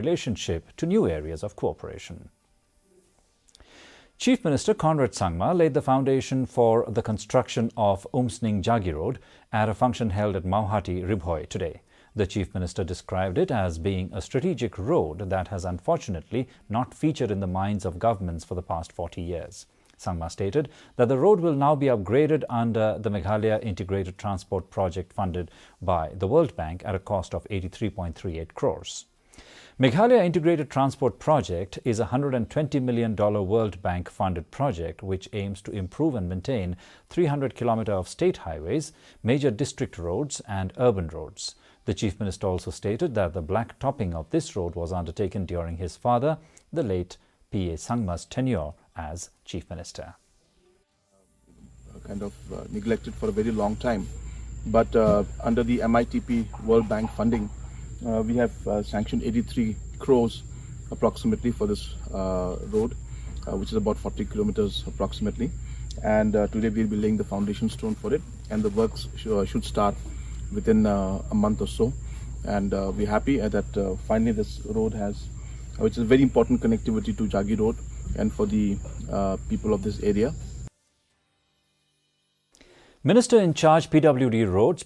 relationship to new areas of cooperation. Chief Minister Conrad Sangma laid the foundation for the construction of Umsning-Jagi Road at a function held at Mauhati, Ribhoi today. The Chief Minister described it as being a strategic road that has unfortunately not featured in the minds of governments for the past 40 years. Sangma stated that the road will now be upgraded under the Meghalaya Integrated Transport Project funded by the World Bank at a cost of 83.38 crores. Meghalaya Integrated Transport Project is a $120 million World Bank funded project which aims to improve and maintain 300 kilometers of state highways, major district roads and urban roads. The Chief Minister also stated that the black topping of this road was undertaken during his father, the late P.A. Sangma's tenure as Chief Minister. Kind of neglected for a very long time, but under the MITP World Bank funding, we have sanctioned 83 crores approximately for this road, which is about 40 kilometers approximately. And today we'll be laying the foundation stone for it, and the works should start within a month or so. And we're happy that finally this road has, which is a very important connectivity to Jagi Road and for the people of this area. Minister in charge PWD Roads